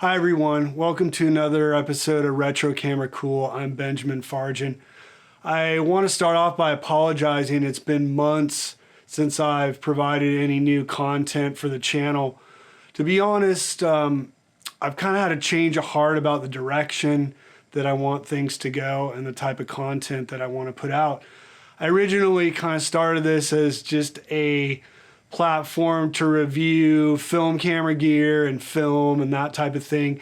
Hi everyone, welcome to another episode of Retro Camera Cool. I'm Benjamin Fargen. I want to start off by apologizing. It's been months since I've provided any new content for the channel. To be honest, I've kind of had a change of heart about the direction that I want things to go and the type of content that I want to put out. I originally kind of started this as just a platform to review film camera gear and film and that type of thing.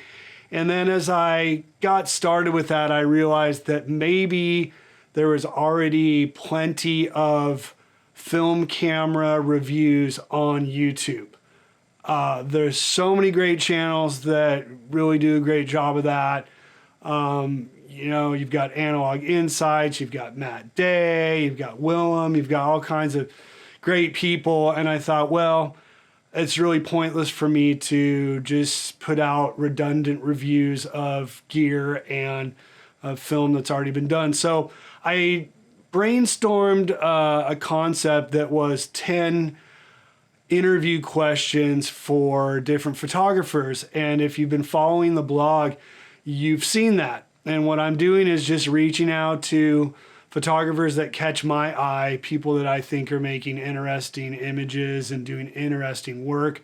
And then as I got started with that, I realized that maybe there was already plenty of film camera reviews on YouTube. There's so many great channels that really do a great job of that. You've got Analog Insights, you've got Matt Day, you've got Willem, you've got all kinds of great people, and I thought, well, it's really pointless for me to just put out redundant reviews of gear and of film that's already been done. So I brainstormed a concept that was 10 interview questions for different photographers, and if you've been following the blog, you've seen that. And what I'm doing is just reaching out to photographers that catch my eye, people that I think are making interesting images and doing interesting work.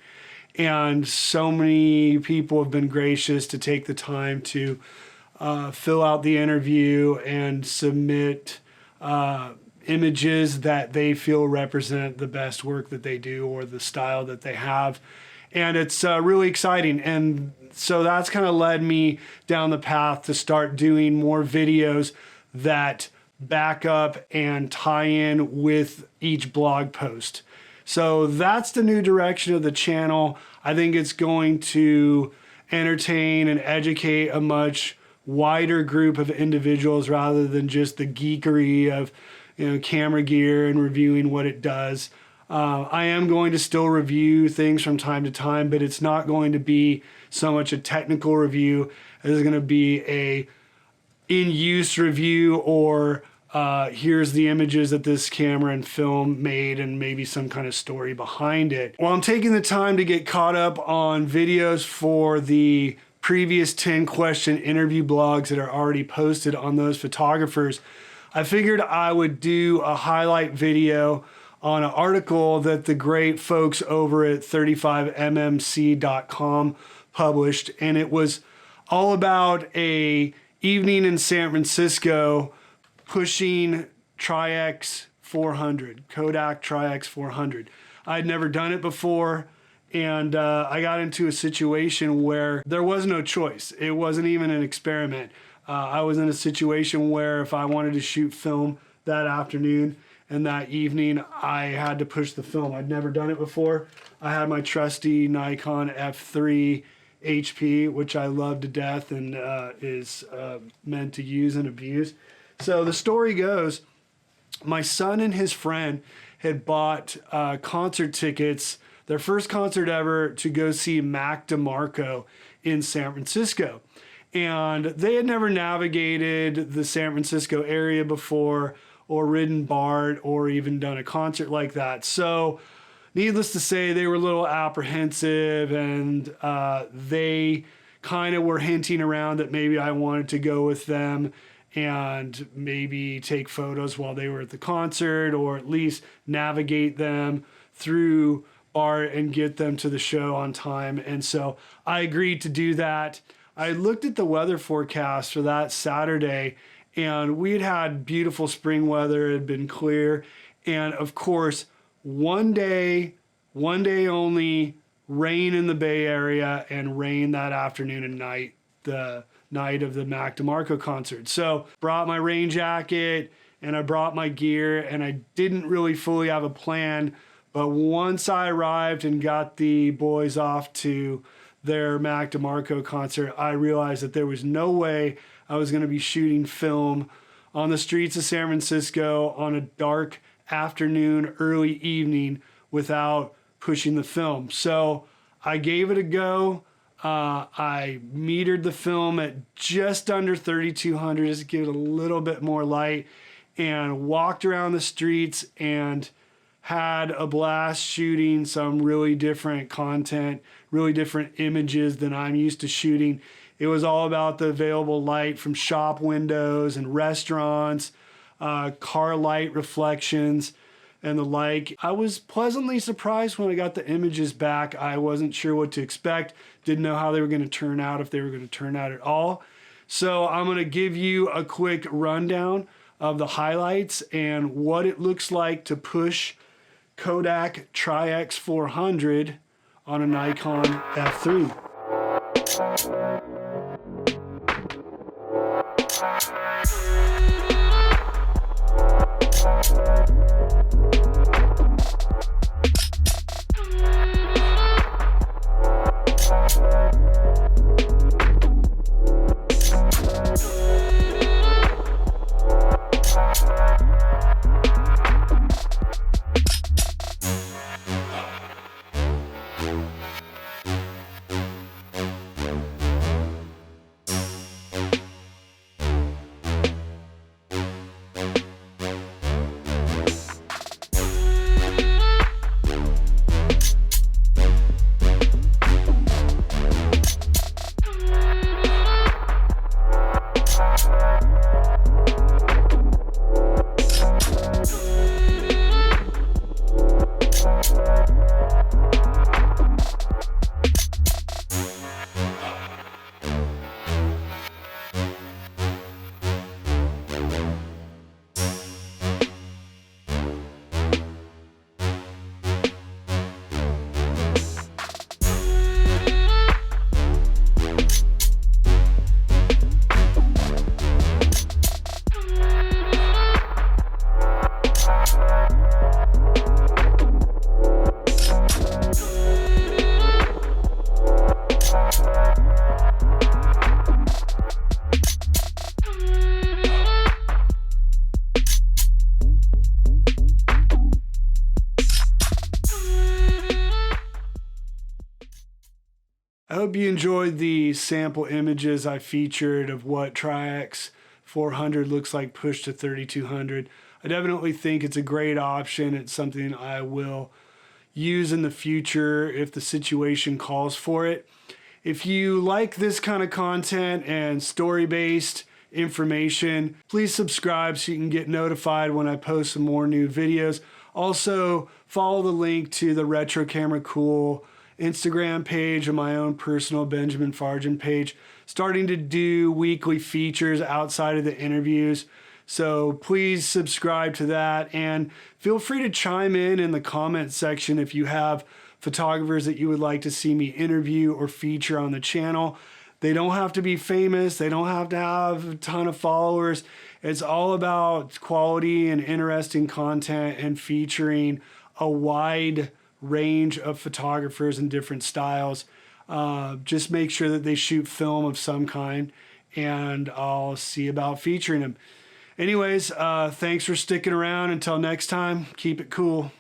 And so many people have been gracious to take the time to fill out the interview and submit images that they feel represent the best work that they do or the style that they have. And it's really exciting. And so that's kind of led me down the path to start doing more videos that back up and tie in with each blog post. So that's the new direction of the channel. I think it's going to entertain and educate a much wider group of individuals rather than just the geekery of camera gear and reviewing what it does. I am going to still review things from time to time, but it's not going to be so much a technical review as it's going to be a in-use review or here's the images that this camera and film made and maybe some kind of story behind it. Well, I'm taking the time to get caught up on videos for the previous 10 question interview blogs that are already posted on those photographers. I figured I would do a highlight video on an article that the great folks over at 35mmc.com published, and it was all about a evening in San Francisco pushing TRI-X 400, Kodak TRI-X 400. I'd never done it before, and I got into a situation where there was no choice. It wasn't even an experiment. I was in a situation where if I wanted to shoot film that afternoon and that evening, I had to push the film. I'd never done it before. I had my trusty Nikon F3HP, which I love to death and is meant to use and abuse. So the story goes, my son and his friend had bought concert tickets, their first concert ever, to go see Mac DeMarco in San Francisco. And they had never navigated the San Francisco area before or ridden BART or even done a concert like that. So needless to say, they were a little apprehensive, and they kind of were hinting around that maybe I wanted to go with them and maybe take photos while they were at the concert, or at least navigate them through BART and get them to the show on time. And so I agreed to do that. I looked at the weather forecast for that Saturday, and we had beautiful spring weather. It had been clear. And of course, one day only, rain in the Bay Area, and rain that afternoon and night, the night of the Mac DeMarco concert. So brought my rain jacket and I brought my gear, and I didn't really fully have a plan, but once I arrived and got the boys off to their Mac DeMarco concert, I realized that there was no way I was going to be shooting film on the streets of San Francisco on a dark afternoon, early evening without pushing the film. So I gave it a go. I metered the film at just under 3200 just to give it a little bit more light, and walked around the streets and had a blast shooting some really different content, really different images than I'm used to shooting. It was all about the available light from shop windows and restaurants, car light reflections, and the like. I was pleasantly surprised when I got the images back. I wasn't sure what to expect, didn't know how they were going to turn out, if they were going to turn out at all. So I'm going to give you a quick rundown of the highlights and what it looks like to push Kodak TRI-X 400 on a Nikon F3. I hope you enjoyed the sample images I featured of what TRI-X 400 looks like pushed to 3200. I definitely think it's a great option. It's something I will use in the future if the situation calls for it. If you like this kind of content and story-based information, please subscribe so you can get notified when I post some more new videos. Also, follow the link to the Retro Camera Cool Instagram page and my own personal Benjamin Fargen page, starting to do weekly features outside of the interviews. So please subscribe to that, and feel free to chime in the comment section if you have photographers that you would like to see me interview or feature on the channel. They don't have to be famous. They don't have to have a ton of followers. It's all about quality and interesting content and featuring a wide range of photographers in different styles. Just make sure that they shoot film of some kind, and I'll see about featuring them. Anyways, thanks for sticking around. Until next time, keep it cool.